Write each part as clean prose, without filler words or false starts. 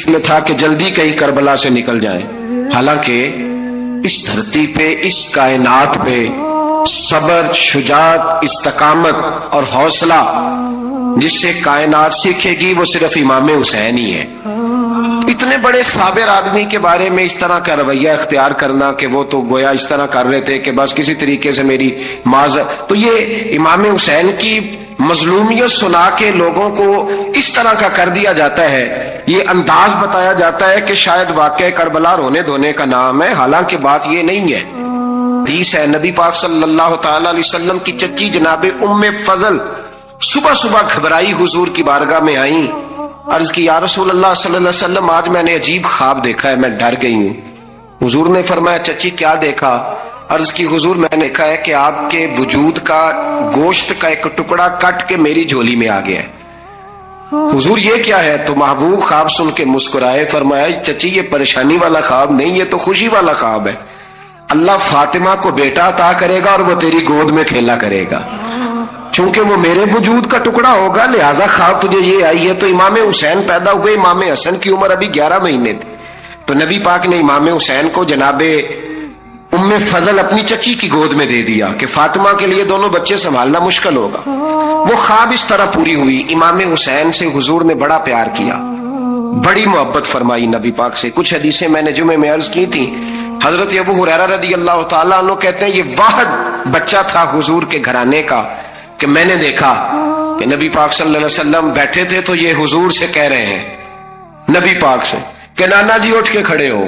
میں تھا کہ جلدی کہیں کربلا سے نکل جائیں، حالانکہ اس دھرتی پہ، اس کائنات پہ صبر، شجاعت، استقامت اور حوصلہ جس سے کائنات سیکھے گی وہ صرف امام حسین ہی ہے۔ اتنے بڑے صابر آدمی کے بارے میں اس طرح کا رویہ اختیار کرنا کہ وہ تو گویا اس طرح کر رہے تھے کہ بس کسی طریقے سے میری معذرت، تو یہ امام حسین کی مظلومیت سنا کے لوگوں کو اس طرح کا کر دیا جاتا ہے، یہ انداز بتایا جاتا ہے کہ شاید واقعہ کربلا رونے دھونے کا نام ہے، حالانکہ بات یہ نہیں ہے۔ حدیث ہے نبی پاک صلی اللہ تعالی علیہ وسلم کی چچی جناب ام فضل صبح صبح گھبرائی حضور کی بارگاہ میں آئیں، عرض کی یا رسول اللہ صلی اللہ علیہ وسلم آج میں نے عجیب خواب دیکھا ہے، میں ڈر گئی ہوں۔ حضور نے فرمایا چچی کیا دیکھا؟ عرض کی حضور میں نے دیکھا ہے کہ آپ کے وجود کا گوشت کا ایک ٹکڑا کٹ کے میری جھولی میں آ گیا ہے۔ حضور یہ کیا ہے؟ تو محبوب خواب سن کے مسکرائے، فرمایا چچی یہ پریشانی والا خواب نہیں، یہ تو خوشی والا خواب ہے، اللہ فاطمہ کو بیٹا عطا کرے گا اور وہ تیری گود میں کھیلا کرے گا، چونکہ وہ میرے وجود کا ٹکڑا ہوگا لہذا خواب تجھے یہ آئی ہے۔ تو امام حسین پیدا ہوئے، امام حسن کی عمر ابھی 11 مہینے تھی، تو نبی پاک نے امام حسین کو جناب ام فضل اپنی چچی کی گود میں دے دیا کہ فاطمہ کے لیے دونوں بچے سنبھالنا مشکل ہوگا۔ وہ خواب اس طرح پوری ہوئی، امام حسین سے حضور نے بڑا پیار کیا، بڑی محبت فرمائی نبی پاک سے۔ کچھ حدیثیں میں نے جمعے میں عرض کی تھی، حضرت ابو ہریرہ رضی اللہ تعالیٰ عنہ کہتے ہیں یہ واحد بچہ تھا حضور کے گھرانے کا کہ میں نے دیکھا کہ نبی پاک صلی اللہ علیہ وسلم بیٹھے تھے تو یہ حضور سے کہہ رہے ہیں، نبی پاک سے کہ نانا جی اٹھ کے کھڑے ہو،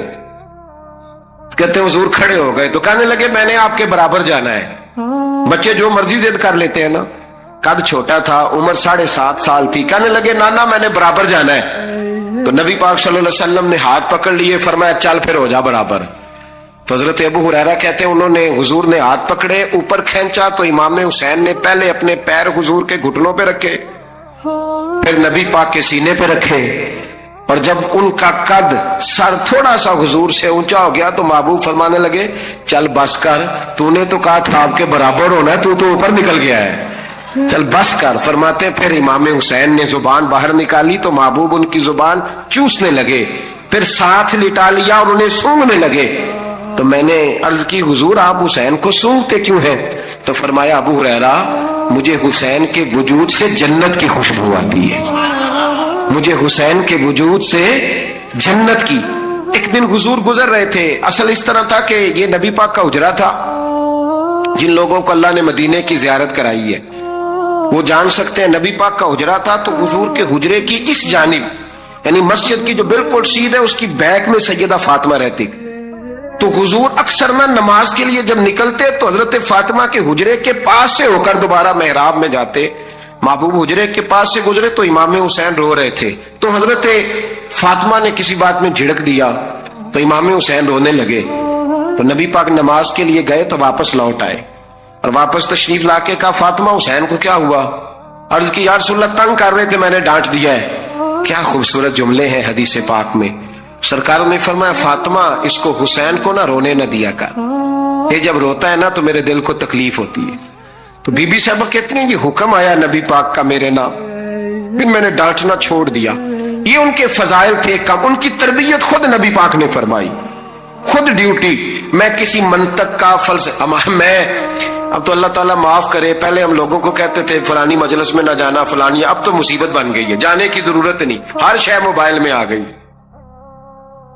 کہتے ہیں حضور کھڑے ہو گئے تو کہنے لگے میں نے آپ کے برابر جانا ہے۔ بچے جو مرضی ضد کر لیتے ہیں نا، قد چھوٹا تھا، عمر 7.5 سال تھی، کہنے لگے نانا میں نے برابر جانا ہے۔ تو نبی پاک صلی اللہ علیہ وسلم نے ہاتھ پکڑ لیے، فرمایا چل پھر ہو جا برابر۔ تو حضرت ابو ہریرہ کہتے ہیں انہوں نے حضور نے ہاتھ پکڑے، اوپر کھینچا تو امام حسین نے پہلے اپنے پیر حضور کے گھٹنوں پہ رکھے، پھر نبی پاک کے سینے پہ رکھے، اور جب ان کا قد سر تھوڑا سا حضور سے اونچا ہو گیا تو محبوب فرمانے لگے چل بس کر، تو نے تو کہا تھا آپ کے برابر ہونا ہے، تو اوپر نکل گیا ہے، چل بس کر۔ فرماتے پھر امام حسین نے زبان باہر نکالی تو محبوب ان کی زبان چوسنے لگے، پھر ساتھ لٹا لیا اور انہیں سونگنے لگے۔ تو میں نے عرض کی حضور آپ حسین کو سونگتے کیوں ہیں؟ تو فرمایا ابو ہریرہ مجھے حسین کے وجود سے جنت کی خوشبو آتی ہے، مجھے حسین کے وجود سے جنت کی۔ ایک دن حضور گزر رہے تھے، اصل اس طرح تھا کہ یہ نبی پاک کا حجرہ تھا، جن لوگوں کو اللہ نے مدینے کی زیارت کرائی ہے وہ جان سکتے ہیں، نبی پاک کا حجرہ تھا تو حضور کے حجرے کی اس جانب یعنی مسجد کی جو بالکل سیدھ ہے اس کی بیک میں سیدہ فاطمہ رہتی، تو حضور اکثر نہ نماز کے لیے جب نکلتے تو حضرت فاطمہ کے حجرے کے پاس سے ہو کر دوبارہ محراب میں جاتے، محبوب حجرے کے پاس سے گزرے تو امام حسین رو رہے تھے، تو حضرت فاطمہ نے کسی بات میں جھڑک دیا تو امام حسین رونے لگے، تو نبی پاک نماز کے لیے گئے تو واپس لوٹ آئے اور واپس تشریف لا کے کہا فاطمہ حسین کو کیا ہوا؟ عرض کی یا رسول اللہ تنگ کر رہے تھے میں نے ڈانٹ دیا ہے۔ کیا خوبصورت جملے ہیں حدیث پاک میں، سرکار نے فرمایا فاطمہ اس کو حسین کو نہ رونے نہ دیا کر، یہ جب روتا ہے نا تو میرے دل کو تکلیف ہوتی ہے۔ تو بی بی صاحبہ کہتی ہیں یہ حکم آیا نبی پاک کا میرے نام، پھر میں نے ڈانٹنا چھوڑ دیا۔ یہ ان کے فضائل تھے کم، ان کی تربیت خود نبی پاک نے فرمائی، خود ڈیوٹی۔ میں کسی منطق کا فلسفہ میں اب تو اللہ تعالیٰ معاف کرے، پہلے ہم لوگوں کو کہتے تھے فلانی مجلس میں نہ جانا فلانی، اب تو مصیبت بن گئی ہے، جانے کی ضرورت نہیں، ہر شے موبائل میں آ گئی۔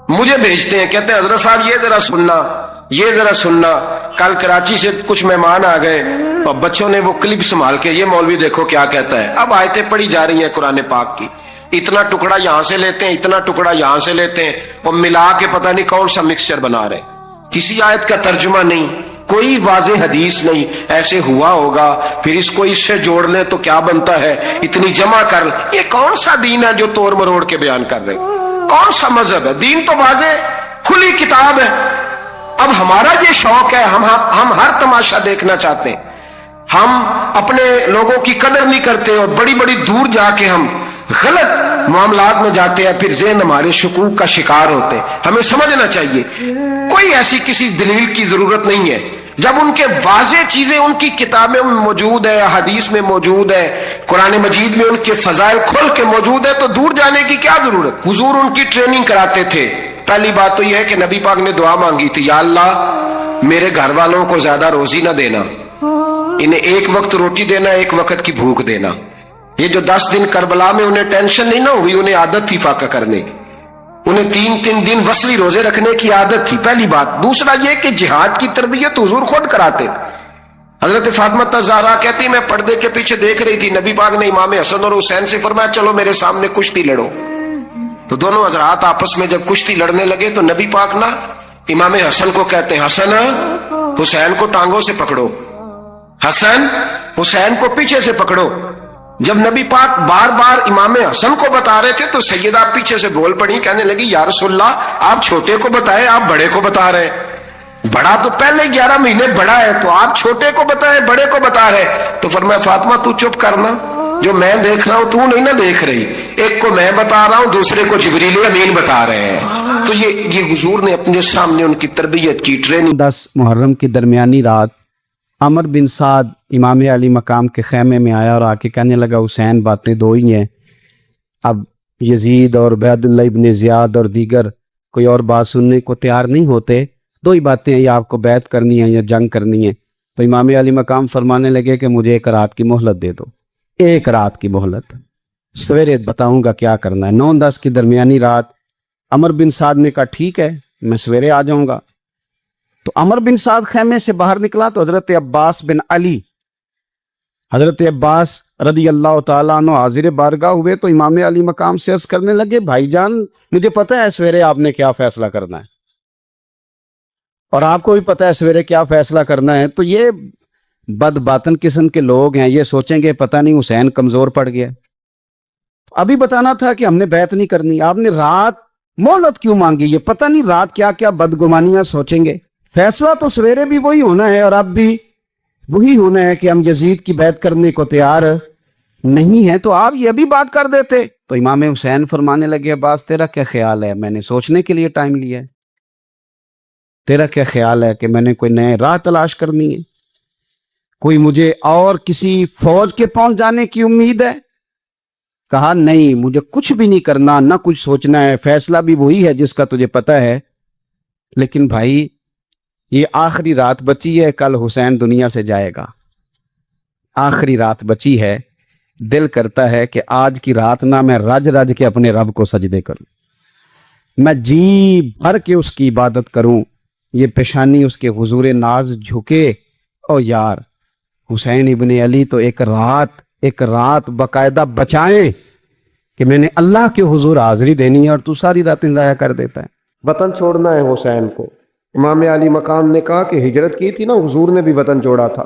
مجھے بھیجتے ہیں کہتے ہیں حضرت صاحب یہ ذرا سننا، یہ ذرا سننا، کل کراچی سے کچھ مہمان آ گئے اور بچوں نے وہ کلپ سنبھال کے یہ مولوی دیکھو کیا کہتا ہے، اب آیتیں پڑھی جا رہی ہیں قرآن پاک کی، اتنا ٹکڑا یہاں سے لیتے ہیں، اتنا ٹکڑا یہاں سے لیتے ہیں اور ملا کے پتہ نہیں کون سا مکسچر بنا رہے ہیں، کسی آیت کا ترجمہ نہیں، کوئی واضح حدیث نہیں، ایسے ہوا ہوگا پھر اس کو اس سے جوڑ لیں تو کیا بنتا ہے، اتنی جمع کر لیں۔ یہ کون سا دین ہے جو توڑ مروڑ کے بیان کر رہے ہیں؟ کون سا مذہب ہے؟ دین تو واضح کھلی کتاب ہے۔ اب ہمارا یہ شوق ہے، ہم ہر تماشا دیکھنا چاہتے ہیں، ہم اپنے لوگوں کی قدر نہیں کرتے اور بڑی بڑی دور جا کے ہم غلط معاملات میں جاتے ہیں، پھر ذہن ہمارے شکوک کا شکار ہوتے ہیں۔ ہمیں سمجھنا چاہیے کوئی ایسی کسی دلیل کی ضرورت نہیں ہے، جب ان کے واضح چیزیں ان کی کتابیں میں موجود ہے، حدیث میں موجود ہے، قرآن مجید میں ان کے فضائل کھل کے موجود ہے، تو دور جانے کی کیا ضرورت؟ حضور ان کی ٹریننگ کراتے تھے۔ پہلی بات تو یہ ہے کہ نبی پاک نے دعا مانگی تھی، یا اللہ میرے گھر والوں کو زیادہ روزی نہ دینا، انہیں ایک وقت روٹی دینا، ایک وقت کی بھوک دینا۔ یہ جو 10 دن کربلا میں انہیں ٹینشن نہیں نہ ہوئی، انہیں عادت تھی فاقہ کرنے کی، انہیں 3 دن وصلی روزے رکھنے کی عادت تھی، پہلی بات۔ دوسرا یہ کہ جہاد کی تربیت حضور خود کراتے۔ حضرت فاطمہ زہرا کہتی میں پردے کے پیچھے دیکھ رہی تھی، نبی پاک نے امام حسن اور حسین سے فرمایا چلو میرے سامنے کشتی لڑو، تو دونوں حضرات آپس میں جب کشتی لڑنے لگے تو نبی پاک نا امام حسن کو کہتے ہیں حسن حسین کو ٹانگوں سے پکڑو، حسن حسین کو پیچھے سے پکڑو۔ جب نبی پاک بار بار امام حسن کو بتا رہے تھے تو سیدہ پیچھے سے بول پڑی، کہنے لگی یا رسول اللہ آپ چھوٹے کو بتائے، آپ بڑے کو بتا رہے ہیں، بڑا تو پہلے 11 مہینے بڑا ہے، تو آپ چھوٹے کو بتائے بڑے کو بتا رہے۔ تو فرمایا فاطمہ تو چپ کرنا، جو میں دیکھ رہا ہوں تو نہیں نہ دیکھ رہی، ایک کو میں بتا رہا ہوں دوسرے کو جبریل امین بتا رہے ہیں۔ تو یہ حضور نے اپنے سامنے ان کی تربیت کی، ٹریننگ۔ 10 محرم کی درمیانی رات عمر بن سعد امام علی مقام کے خیمے میں آیا اور آ کے کہنے لگا حسین باتیں دو ہی ہیں، اب یزید اور عبید اللہ ابن زیاد اور دیگر کوئی اور بات سننے کو تیار نہیں ہوتے، دو ہی باتیں ہیں، یا آپ کو بیعت کرنی ہے یا جنگ کرنی ہے۔ تو امام علی مقام فرمانے لگے کہ مجھے 1 رات کی مہلت دے دو، 1 رات کی مہلت، سویرے بتاؤں گا کیا کرنا ہے۔ 9-10 کی درمیانی رات عمر بن سعد نے کہا ٹھیک ہے میں سویرے آ جاؤں گا۔ تو عمر بن سعد خیمے سے باہر نکلا تو حضرت عباس بن علی، حضرت عباس رضی اللہ تعالیٰ عنہ حاضر بارگاہ ہوئے تو امام علی مقام سے عرض کرنے لگے بھائی جان مجھے پتہ ہے سویرے آپ نے کیا فیصلہ کرنا ہے، اور آپ کو بھی پتہ ہے سویرے کیا فیصلہ کرنا ہے، تو یہ بد باطن قسم کے لوگ ہیں، یہ سوچیں گے پتہ نہیں حسین کمزور پڑ گیا، ابھی بتانا تھا کہ ہم نے بیعت نہیں کرنی، آپ نے رات مہلت کیوں مانگی، یہ پتہ نہیں رات کیا کیا بدگمانیاں سوچیں گے۔ فیصلہ تو سویرے بھی وہی ہونا ہے اور اب بھی وہی ہونا ہے کہ ہم یزید کی بیعت کرنے کو تیار نہیں ہیں، تو آپ یہ بھی بات کر دیتے۔ تو امام حسین فرمانے لگے عباس تیرا کیا خیال ہے، میں نے سوچنے کے لیے ٹائم لیا ہے، تیرا کیا خیال ہے کہ میں نے کوئی نئے راہ تلاش کرنی ہے، کوئی مجھے اور کسی فوج کے پہنچ جانے کی امید ہے؟ کہا نہیں مجھے کچھ بھی نہیں کرنا، نہ کچھ سوچنا ہے، فیصلہ بھی وہی ہے جس کا تجھے پتہ ہے، لیکن بھائی یہ آخری رات بچی ہے، کل حسین دنیا سے جائے گا، آخری رات بچی ہے، دل کرتا ہے کہ آج کی رات نہ میں رج رج کے اپنے رب کو سجدے کروں، میں جی بھر کے اس کی عبادت کروں، یہ پیشانی اس کے حضور ناز جھکے۔ او یار حسین ابن علی تو ایک رات باقاعدہ بچائیں کہ میں نے اللہ کے حضور حاضری دینی ہے اور تو ساری راتیں ضائع کر دیتا ہے۔ وطن چھوڑنا ہے حسین کو۔ امام علی مقام نے کہا کہ ہجرت کی تھی نا، حضور نے بھی وطن چھوڑا تھا۔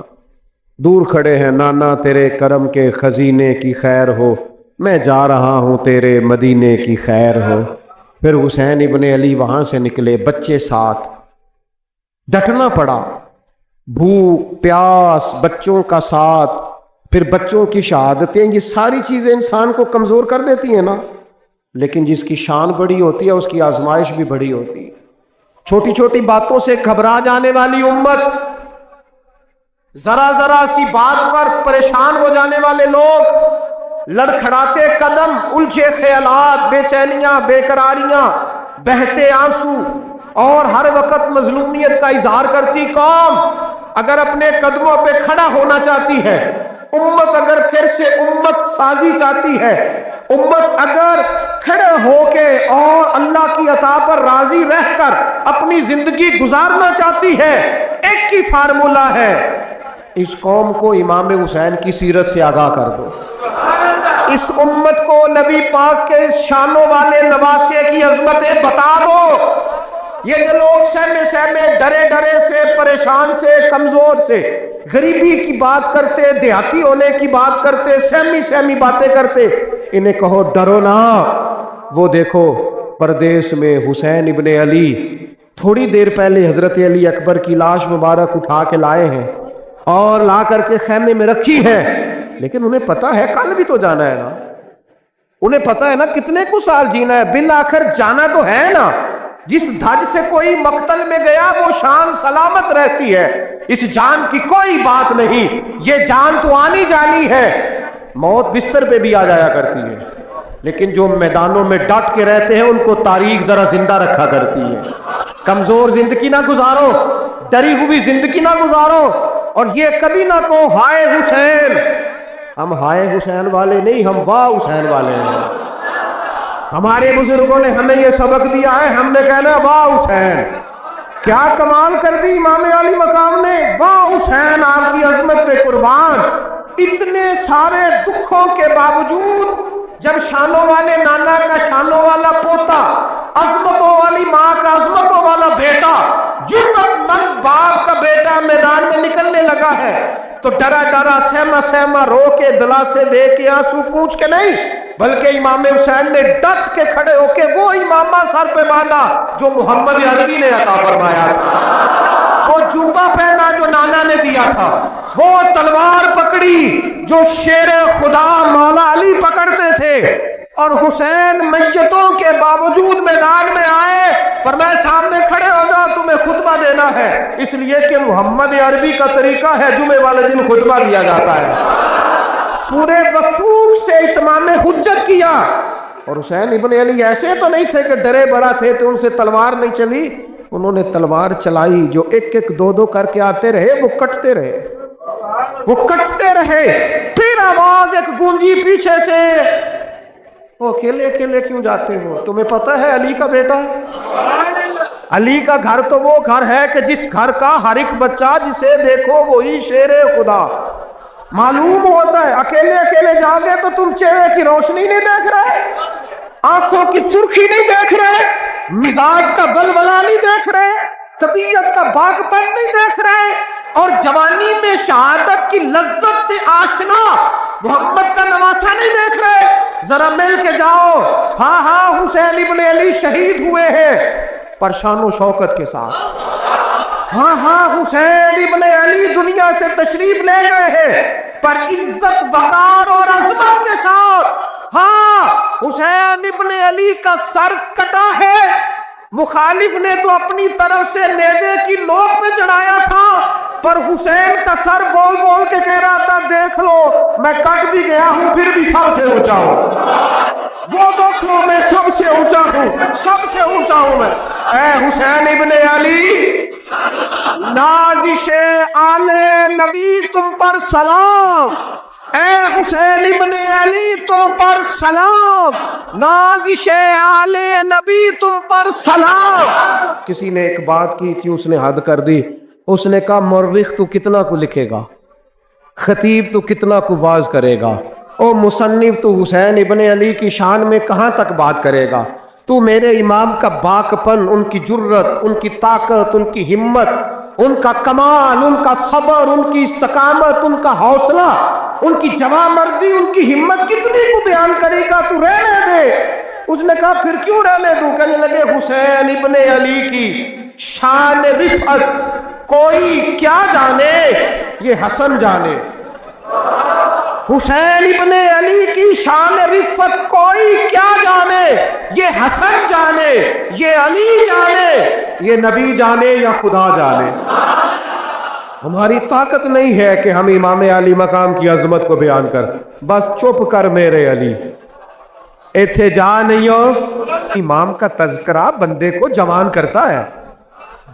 دور کھڑے ہیں نانا تیرے کرم کے خزینے کی خیر ہو، میں جا رہا ہوں تیرے مدینے کی خیر ہو۔ پھر حسین ابن علی وہاں سے نکلے، بچے ساتھ، ڈٹنا پڑا، بھوک پیاس، بچوں کا ساتھ، پھر بچوں کی شہادتیں، یہ ساری چیزیں انسان کو کمزور کر دیتی ہیں نا، لیکن جس کی شان بڑی ہوتی ہے اس کی آزمائش بھی بڑی ہوتی ہے۔ چھوٹی چھوٹی باتوں سے گھبرا جانے والی امت، ذرا ذرا سی بات پر پریشان ہو جانے والے لوگ، لڑکھڑاتے قدم، الجھے خیالات، بے چینیاں، بے قراریاں، بہتے آنسو اور ہر وقت مظلومیت کا اظہار کرتی قوم اگر اپنے قدموں پہ کھڑا ہونا چاہتی ہے، امت اگر پھر سے امت سازی چاہتی ہے، امت اگر کھڑے ہو کے اور اللہ کی عطا پر راضی رہ کر اپنی زندگی گزارنا چاہتی ہے، ایک ہی فارمولہ ہے، اس قوم کو امام حسین کی سیرت سے آگاہ کر دو، اس امت کو نبی پاک کے شانوں والے نواسے کی عظمتیں بتا دو۔ یہ جو لوگ سہمے ڈرے ڈرے سے، پریشان سے، کمزور سے، غریبی کی بات کرتے، دیہاتی ہونے کی بات کرتے، سہمی باتیں کرتے، انہیں کہو ڈرو نہ، وہ دیکھو پردیس میں حسین ابن علی تھوڑی دیر پہلے حضرت علی اکبر کی لاش مبارک اٹھا کے لائے ہیں اور لا کر کے خیمے میں رکھی ہے، لیکن انہیں پتا ہے کل بھی تو جانا ہے نا، انہیں پتا ہے نا کتنے کو سال جینا ہے، بالآخر جانا تو ہے نا۔ جس دھج سے کوئی مقتل میں گیا وہ شان سلامت رہتی ہے، اس جان کی کوئی بات نہیں، یہ جان تو آنی جانی ہے، موت بستر پہ بھی آ جایا کرتی ہے، لیکن جو میدانوں میں ڈٹ کے رہتے ہیں ان کو تاریخ ذرا زندہ رکھا کرتی ہے۔ کمزور زندگی نہ گزارو، ڈری ہوئی زندگی نہ گزارو، اور یہ کبھی نہ کہو ہائے حسین۔ ہم ہائے حسین والے نہیں، ہم واہ حسین والے ہیں۔ ہمارے بزرگوں نے ہمیں یہ سبق دیا ہے، ہم نے کہنا واہ حسین۔ کیا کمال کر دی امام علی مقام نے، واہ حسین، آپ کی عظمت پہ قربان۔ اتنے سارے دکھوں کے باوجود جب شانوں والے نانا کا شانوں والا پوتا، عظمتوں والی ماں کا عظمتوں والا بیٹا، جرأت مند باپ کا بیٹا میدان میں نکلنے لگا ہے تو ڈرا ڈرا سہما سہما رو کے دلاسے دے کے آنسو پوچھ کے نہیں، بلکہ امام حسین نے ڈٹ کے کھڑے ہو کے وہ امامہ سر پہ باندھا جو محمد عربی نے عطا فرمایا تھا، وہ جوبہ پہنا جو نانا نے دیا تھا، وہ تلوار پکڑی جو شیر خدا مولا علی پکڑتے تھے، اور حسین میتوں کے باوجود میدان میں آئے، فرمایا سامنے کھڑے ہو جا، تمہیں خطبہ دینا ہے، اس لیے کہ محمد عربی کا طریقہ ہے جمعے والے دن خطبہ دیا جاتا ہے۔ پورے وثوق سے اتمام حجت کیا، اور حسین ابن علی ایسے تو نہیں تھے کہ ڈرے بڑا تھے تو ان سے تلوار نہیں چلی، انہوں نے تلوار چلائی، جو ایک ایک دو دو کر کے آتے رہے وہ کٹتے رہے، وہ کٹتے رہے۔ پھر آواز ایک گونجی پیچھے سے، وہ اکیلے اکیلے کیوں جاتے ہو؟ تمہیں پتہ ہے علی کا بیٹا ہے؟ علی کا گھر تو وہ گھر ہے کہ جس گھر کا ہر ایک بچہ جسے دیکھو وہی شیر خدا معلوم ہوتا ہے۔ اکیلے اکیلے جاؤ گے تو تم چہرے کی روشنی نہیں دیکھ رہے، آنکھوں کی سرخی نہیں دیکھ رہے، مزاج کا بلبلہ نہیں دیکھ رہے، طبیعت کا باغ پن نہیں دیکھ رہے، اور جوانی میں شہادت کی لذت سے آشنا محمد کا نواسا نہیں دیکھ رہے۔ ذرا مل کے جاؤ، ہاں ہاں حسین ابن علی شہید ہوئے ہیں پر شان و شوکت کے ساتھ، ہاں ہاں حسین ابن علی دنیا سے تشریف لے گئے ہیں پر عزت وقار اور عظمت کے ساتھ۔ ہاں حسین ابن علی کا سر کٹا ہے، مخالف نے تو اپنی طرف سے نیزے کی نوک پہ چڑھایا تھا، پر حسین کا سر بول بول کے کہہ رہا تھا دیکھ لو میں کٹ بھی گیا ہوں پھر بھی سب سے اونچا ہوں، وہ دیکھو میں سب سے اونچا ہوں، سب سے اونچا ہوں میں۔ اے حسین ابن علی، نازش آل نبی تم پر سلام، اے حسین ابن علی تم پر سلام، نازش آل نبی تم پر سلام۔ کسی نے ایک بات کی تھی، اس نے حد کر دی، اس نے کہا مورخ تو کتنا کو لکھے گا، خطیب تو کتنا کو واعظ کرے گا، او مصنف تو حسین ابن علی کی شان میں کہاں تک بات کرے گا، تو میرے امام کا باکپن، ان کی جرت، ان کی طاقت، ان کی ہمت، ان کا کمال، ان کا صبر، ان کی استقامت، ان کا حوصلہ، ان کی جواں مردی، ان کی ہمت کتنی کو بیان کرے گا، تو رہنے دے۔ اس نے کہا پھر کیوں رہنے دوں؟ کہنے لگے حسین ابن علی کی شان رفعت کوئی کیا جانے، یہ حسن جانے۔ حسین ابن علی کی شان رفعت کوئی کیا جانے، یہ حسن جانے، یہ علی جانے، یہ نبی جانے یا خدا جانے۔ ہماری طاقت نہیں ہے کہ ہم امام علی مقام کی عظمت کو بیان کر، بس چپ کر میرے علی، ایتھے جا نہیں ہو۔ امام کا تذکرہ بندے کو جوان کرتا ہے،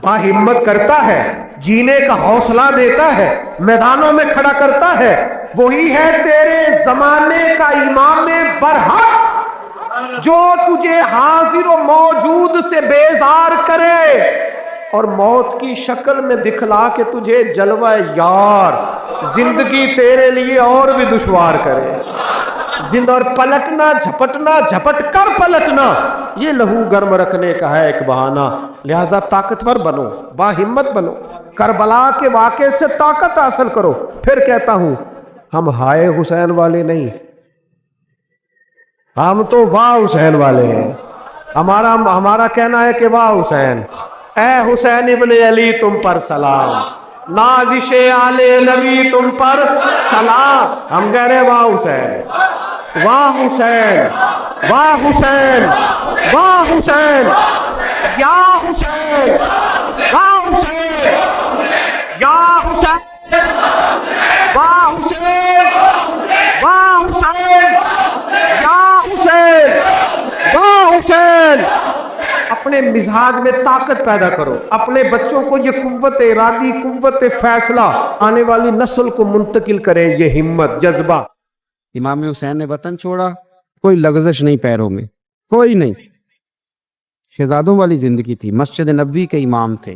باہمت کرتا ہے، جینے کا حوصلہ دیتا ہے، میدانوں میں کھڑا کرتا ہے۔ وہی ہے تیرے زمانے کا امام برحق جو تجھے حاضر و موجود سے بیزار کرے اور موت کی شکل میں دکھلا کے تجھے جلوہ یار زندگی تیرے لیے اور بھی دشوار کرے۔ زندہ اور پلٹنا، جھپٹنا، جھپٹ کر پلٹنا، یہ لہو گرم رکھنے کا ہے ایک بہانہ۔ لہذا طاقتور بنو، باہمت بنو، کربلا کے واقعے سے طاقت حاصل کرو۔ پھر کہتا ہوں ہم ہائے حسین والے نہیں، ہم تو واہ حسین والے ہیں۔ ہمارا کہنا ہے کہ واہ حسین، اے حسین ابن علی تم پر سلام، نازش آل نبی تم پر سلام۔ ہم کہہ رہے واہ حسین، واہ حسین، واہ حسین، واہ حسین، یا حسین، یا حسین، یا اپنے مزاج میں طاقت پیدا کرو, اپنے بچوں کو یہ قوت ارادی, قوت فیصلہ آنے والی نسل کو منتقل کریں, یہ ہمت, جذبہ. امام حسین نے وطن چھوڑا, کوئی لغزش نہیں پیروں میں, کوئی نہیں. شہزادوں والی زندگی تھی, مسجد نبوی کے امام تھے,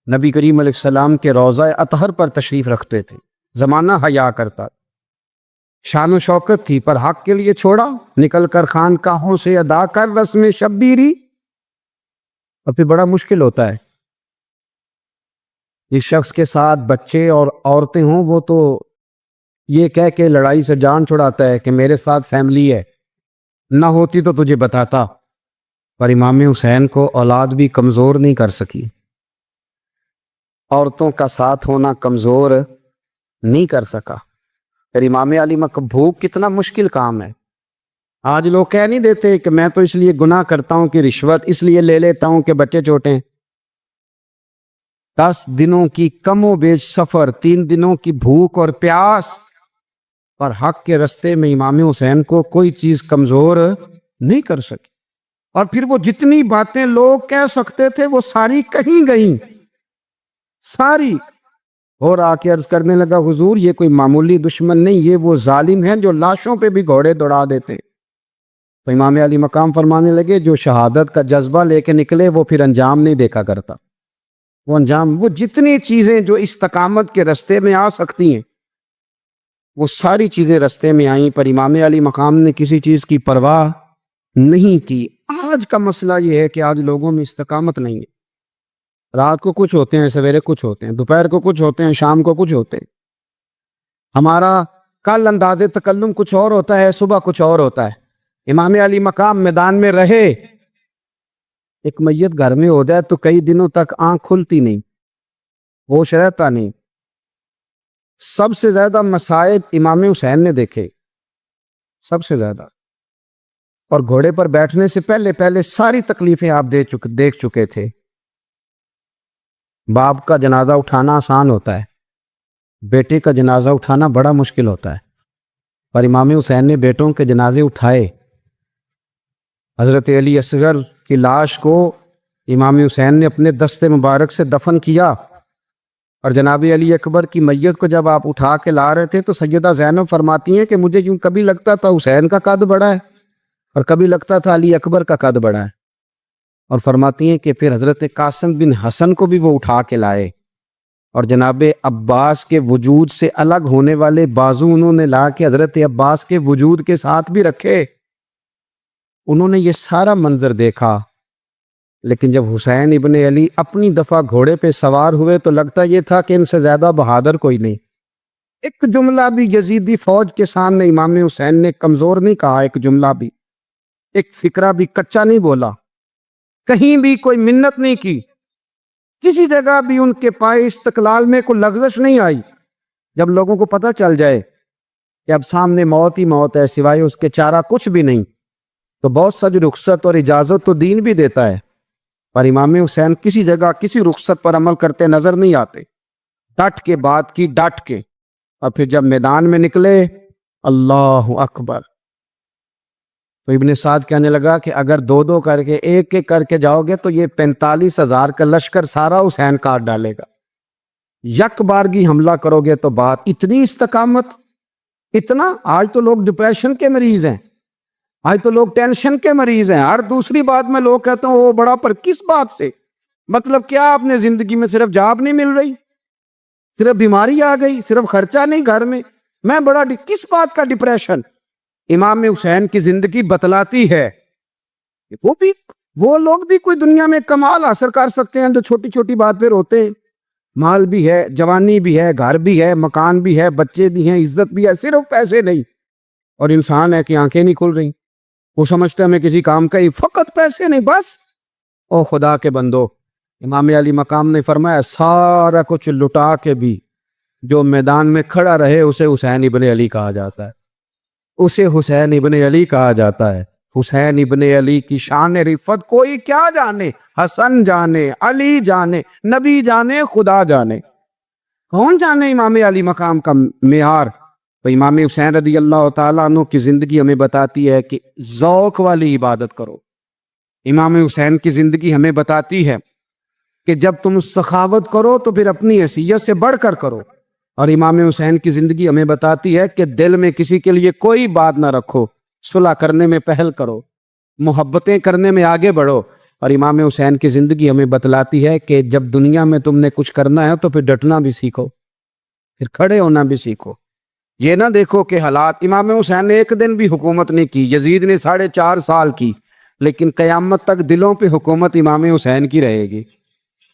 نبی کریم علیہ السلام کے روضہ اطہر پر تشریف رکھتے تھے, زمانہ حیا کرتا, شان و شوکت تھی, پر حق کے لیے چھوڑا, نکل کر خانقاہوں سے ادا کر رسم شبیری. اور پھر بڑا مشکل ہوتا ہے. جس شخص کے ساتھ بچے اور عورتیں ہوں وہ تو یہ کہہ کے لڑائی سے جان چھڑاتا ہے کہ میرے ساتھ فیملی ہے, نہ ہوتی تو تجھے بتاتا. پر امام حسین کو اولاد بھی کمزور نہیں کر سکی, عورتوں کا ساتھ ہونا کمزور نہیں کر سکا. پھر امام علی مکہ بھوک کتنا مشکل کام ہے. آج لوگ کہہ نہیں دیتے کہ میں تو اس لیے گناہ کرتا ہوں کہ رشوت اس لیے لے لیتا ہوں کہ بچے چھوٹے. 10 دنوں کی کم و بیش سفر, 3 دنوں کی بھوک اور پیاس, پر حق کے رستے میں امام حسین کو کوئی چیز کمزور نہیں کر سکی. اور پھر وہ جتنی باتیں لوگ کہہ سکتے تھے وہ ساری کہیں گئیں, ساری. اور آ کے عرض کرنے لگا, حضور یہ کوئی معمولی دشمن نہیں, یہ وہ ظالم ہیں جو لاشوں پہ بھی گھوڑے دوڑا دیتے. تو امام علی مقام فرمانے لگے, جو شہادت کا جذبہ لے کے نکلے وہ پھر انجام نہیں دیکھا کرتا. وہ انجام, وہ جتنی چیزیں جو استقامت کے رستے میں آ سکتی ہیں وہ ساری چیزیں رستے میں آئیں, پر امام علی مقام نے کسی چیز کی پرواہ نہیں کی. آج کا مسئلہ یہ ہے کہ آج لوگوں میں استقامت نہیں ہے. رات کو کچھ ہوتے ہیں, سویرے کچھ ہوتے ہیں, دوپہر کو کچھ ہوتے ہیں, شام کو کچھ ہوتے ہیں. ہمارا کل انداز تکلم کچھ اور ہوتا ہے, صبح کچھ اور ہوتا ہے. امام علی مقام میدان میں رہے, ایک میت گھر میں ہو جائے تو کئی دنوں تک آنکھ کھلتی نہیں, ہوش رہتا نہیں. سب سے زیادہ مصائب امام حسین نے دیکھے, سب سے زیادہ. اور گھوڑے پر بیٹھنے سے پہلے پہلے ساری تکلیفیں آپ دیکھ چکے تھے. باپ کا جنازہ اٹھانا آسان ہوتا ہے, بیٹے کا جنازہ اٹھانا بڑا مشکل ہوتا ہے. پر امام حسین نے بیٹوں کے جنازے اٹھائے. حضرت علی اصغر کی لاش کو امام حسین نے اپنے دست مبارک سے دفن کیا, اور جناب علی اکبر کی میت کو جب آپ اٹھا کے لا رہے تھے تو سیدہ زینب فرماتی ہیں کہ مجھے یوں کبھی لگتا تھا حسین کا قد بڑا ہے اور کبھی لگتا تھا علی اکبر کا قد بڑا ہے. اور فرماتی ہیں کہ پھر حضرت قاسم بن حسن کو بھی وہ اٹھا کے لائے, اور جناب عباس کے وجود سے الگ ہونے والے بازو انہوں نے لا کے حضرت عباس کے وجود کے ساتھ بھی رکھے. انہوں نے یہ سارا منظر دیکھا. لیکن جب حسین ابن علی اپنی دفعہ گھوڑے پہ سوار ہوئے تو لگتا یہ تھا کہ ان سے زیادہ بہادر کوئی نہیں. ایک جملہ بھی یزیدی فوج کے سامنے امام حسین نے کمزور نہیں کہا, ایک جملہ بھی, ایک فکرہ بھی کچا نہیں بولا, کہیں بھی کوئی منت نہیں کی, کسی جگہ بھی ان کے پائے استقلال میں کوئی لغزش نہیں آئی. جب لوگوں کو پتہ چل جائے کہ اب سامنے موت ہی موت ہے, سوائے اس کے چارہ کچھ بھی نہیں, تو بہت سا جو رخصت اور اجازت تو دین بھی دیتا ہے. پر امام حسین کسی جگہ کسی رخصت پر عمل کرتے نظر نہیں آتے, ڈٹ کے بات کی, ڈٹ کے. اور پھر جب میدان میں نکلے, اللہ اکبر. تو ابن سعد کہنے لگا کہ اگر 2 کر کے, ایک کر کے جاؤ گے تو یہ 45,000 کا لشکر سارا حسین کاٹ ڈالے گا. یک بارگی حملہ کرو گے تو بات. اتنی استقامت, اتنا. آج تو لوگ ڈپریشن کے مریض ہیں, آج تو لوگ ٹینشن کے مریض ہیں. ہر دوسری بات میں لوگ کہتے ہیں وہ بڑا, پر کس بات سے؟ مطلب کیا اپنے زندگی میں صرف جاب نہیں مل رہی, صرف بیماری آ گئی, صرف خرچہ نہیں گھر میں بڑا کس بات کا ڈپریشن؟ امام حسین کی زندگی بتلاتی ہے وہ لوگ بھی کوئی دنیا میں کمال حاصل کر سکتے ہیں جو چھوٹی چھوٹی بات پہ روتے ہیں. مال بھی ہے, جوانی بھی ہے, گھر بھی ہے, مکان بھی ہے, بچے بھی ہیں, عزت بھی ہے, صرف پیسے نہیں. اور انسان ہے کہ آنکھیں نہیں کھل رہی, وہ سمجھتا ہے میں کسی کام کا ہی, فقط پیسے نہیں بس. او خدا کے بندو, امام علی مقام نے فرمایا سارا کچھ لٹا کے بھی جو میدان میں کھڑا رہے اسے حسین ابن علی کہا جاتا ہے, اسے حسین ابن علی کہا جاتا ہے. حسین ابن علی کی شان رفت کوئی کیا جانے, حسن جانے, علی جانے, نبی جانے, خدا جانے, کون جانے امام علی مقام کا معیار. تو امام حسین رضی اللہ تعالیٰ عنہ کی زندگی ہمیں بتاتی ہے کہ ذوق والی عبادت کرو, امام حسین کی زندگی ہمیں بتاتی ہے کہ جب تم سخاوت کرو تو پھر اپنی حیثیت سے بڑھ کر کرو، اور امام حسین کی زندگی ہمیں بتاتی ہے کہ دل میں کسی کے لیے کوئی بات نہ رکھو، صلح کرنے میں پہل کرو، محبتیں کرنے میں آگے بڑھو۔ اور امام حسین کی زندگی ہمیں بتلاتی ہے کہ جب دنیا میں تم نے کچھ کرنا ہے تو پھر ڈٹنا بھی سیکھو، پھر کھڑے ہونا بھی سیکھو۔ یہ نہ دیکھو کہ حالات، امام حسین نے ایک دن بھی حکومت نہیں کی، یزید نے 4.5 سال کی، لیکن قیامت تک دلوں پہ حکومت امام حسین کی رہے گی،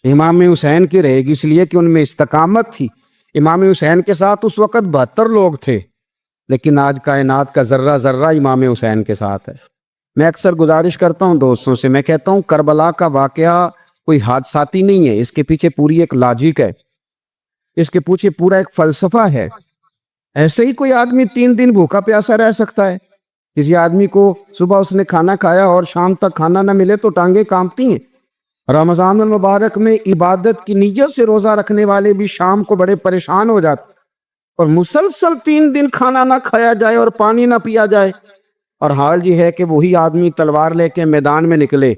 امام حسین کی رہے گی، اس لیے کہ ان میں استقامت تھی۔ امام حسین کے ساتھ اس وقت 72 لوگ تھے، لیکن آج کائنات کا ذرہ ذرہ امام حسین کے ساتھ ہے۔ میں اکثر گزارش کرتا ہوں دوستوں سے، میں کہتا ہوں کربلا کا واقعہ کوئی حادثاتی نہیں ہے، اس کے پیچھے پوری ایک لاجک ہے، اس کے پیچھے پورا ایک فلسفہ ہے۔ ایسے ہی کوئی آدمی 3 دن بھوکا پیاسا رہ سکتا ہے؟ کسی آدمی کو صبح اس نے کھانا کھایا اور شام تک کھانا نہ ملے تو ٹانگیں کانپتی ہیں۔ رمضان المبارک میں عبادت کی نیت سے روزہ رکھنے والے بھی شام کو بڑے پریشان ہو جاتے، اور مسلسل 3 دن کھانا نہ کھایا جائے اور پانی نہ پیا جائے، اور حال یہ ہے کہ وہی آدمی تلوار لے کے میدان میں نکلے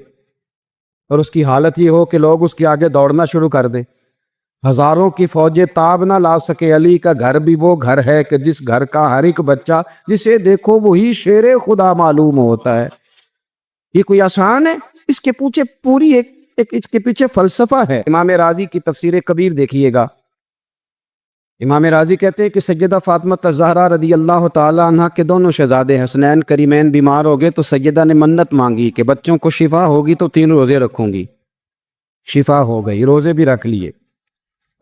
اور اس کی حالت یہ ہو کہ لوگ اس کے آگے دوڑنا شروع کر دیں۔ ہزاروں کی فوجیں تاب نہ لا سکے، علی کا گھر بھی وہ گھر ہے کہ جس گھر کا ہر ایک بچہ جسے دیکھو وہی شیر خدا معلوم ہوتا ہے۔ یہ کوئی آسان ہے؟ اس کے پیچھے پوری ایک اس کے پیچھے فلسفہ ہے۔ امام راضی کی تفسیر کبیر دیکھیے گا، امام راضی کہتے ہیں کہ سیدہ فاطمہ الزہرا رضی اللہ تعالی عنہ کے دونوں شہزادے حسنین کریمین بیمار ہو گئے تو سیدہ نے منت مانگی کہ بچوں کو شفا ہوگی تو 3 روزے رکھوں گی۔ شفا ہو گئی، روزے بھی رکھ لیے،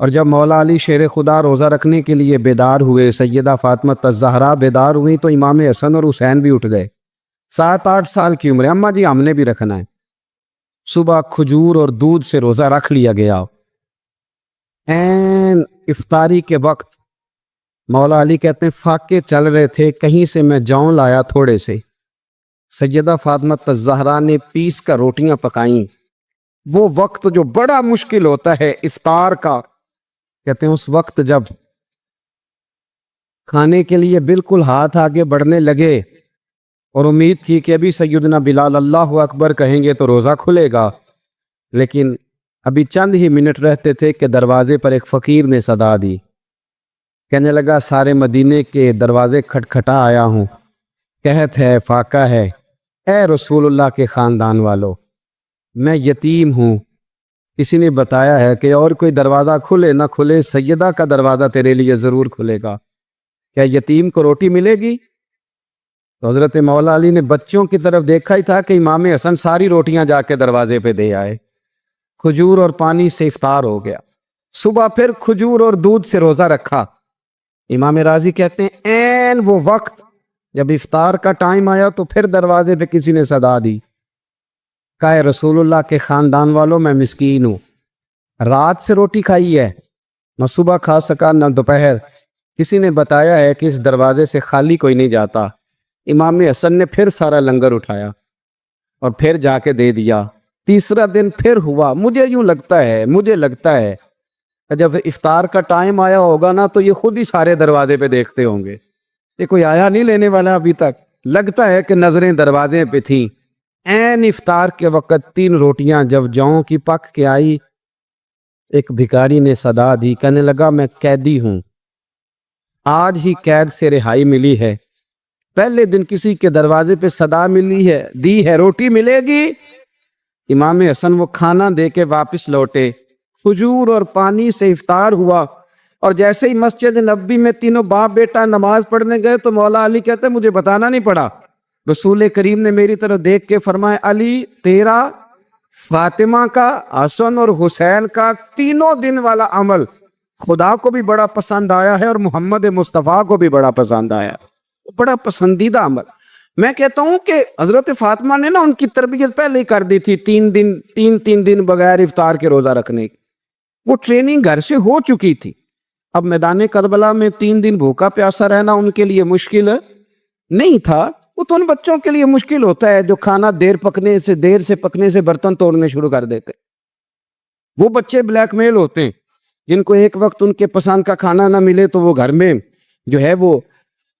اور جب مولا علی شیر خدا روزہ رکھنے کے لیے بیدار ہوئے، سیدہ فاطمہ الزہرا بیدار ہوئی تو امام حسن اور حسین بھی اٹھ گئے، 7-8 سال کی عمر ہے، اماں جی ہم نے بھی رکھنا ہے۔ صبح کھجور اور دودھ سے روزہ رکھ لیا گیا۔ این افطاری کے وقت مولا علی کہتے ہیں فاقے چل رہے تھے، کہیں سے میں جاؤں لایا تھوڑے سے، سیدہ فاطمہ الزہرا نے پیس کر روٹیاں پکائیں۔ وہ وقت جو بڑا مشکل ہوتا ہے افطار کا، کہتے ہیں اس وقت جب کھانے کے لیے بالکل ہاتھ آگے بڑھنے لگے اور امید تھی کہ ابھی سیدنا بلال اللہ اکبر کہیں گے تو روزہ کھلے گا، لیکن ابھی چند ہی منٹ رہتے تھے کہ دروازے پر ایک فقیر نے صدا دی، کہنے لگا سارے مدینے کے دروازے کھٹکھٹا آیا ہوں، قحط ہے، فاقہ ہے، اے رسول اللہ کے خاندان والو، میں یتیم ہوں، کسی نے بتایا ہے کہ اور کوئی دروازہ کھلے نہ کھلے سیدہ کا دروازہ تیرے لیے ضرور کھلے گا، کیا یتیم کو روٹی ملے گی؟ تو حضرت مولا علی نے بچوں کی طرف دیکھا ہی تھا کہ امام حسن ساری روٹیاں جا کے دروازے پہ دے آئے، کھجور اور پانی سے افطار ہو گیا۔ صبح پھر کھجور اور دودھ سے روزہ رکھا۔ امام راضی کہتے ہیں این وہ وقت جب افطار کا ٹائم آیا تو پھر دروازے پہ کسی نے صدا دی، کہا رسول اللہ کے خاندان والوں میں مسکین ہوں، رات سے روٹی کھائی ہے، نہ صبح کھا سکا نہ دوپہر، کسی نے بتایا ہے کہ اس دروازے سے خالی کوئی نہیں جاتا۔ امام حسن نے پھر سارا لنگر اٹھایا اور پھر جا کے دے دیا۔ تیسرا دن پھر ہوا، مجھے لگتا ہے جب افطار کا ٹائم آیا ہوگا نا تو یہ خود ہی سارے دروازے پہ دیکھتے ہوں گے، یہ کوئی آیا نہیں لینے والا ابھی تک، لگتا ہے کہ نظریں دروازے پہ تھیں۔ این افطار کے وقت 3 روٹیاں جب جاؤں کی پک کے آئی، ایک بھکاری نے صدا دی، کہنے لگا میں قیدی ہوں، آج ہی قید سے رہائی ملی ہے، پہلے دن کسی کے دروازے پہ صدا دی ہے روٹی ملے گی۔ امام حسن وہ کھانا دے کے واپس لوٹے، کھجور اور پانی سے افطار ہوا، اور جیسے ہی مسجد نبوی میں تینوں باپ بیٹا نماز پڑھنے گئے تو مولا علی کہتے ہیں مجھے بتانا نہیں پڑا، رسول کریم نے میری طرف دیکھ کے فرمایا علی تیرا، فاطمہ کا، حسن اور حسین کا 3 دن والا عمل خدا کو بھی بڑا پسند آیا ہے اور محمد مصطفیٰ کو بھی بڑا پسند آیا، بڑا پسندیدہ عمل۔ میں کہتا ہوں کہ حضرت فاطمہ نے نا ان کی تربیت پہلے ہی کر دی تھی، 3 دن بغیر افطار کے روزہ رکھنے کی، وہ ٹریننگ گھر سے ہو چکی تھی۔ اب میدان کربلا میں 3 دن بھوکا پیاسا رہنا ان کے لیے مشکل نہیں تھا، وہ تو ان بچوں کے لیے مشکل ہوتا ہے جو کھانا دیر سے پکنے سے برتن توڑنے شروع کر دیتے، وہ بچے بلیک میل ہوتے ہیں جن کو ایک وقت ان کے پسند کا کھانا نہ ملے تو وہ گھر میں جو ہے وہ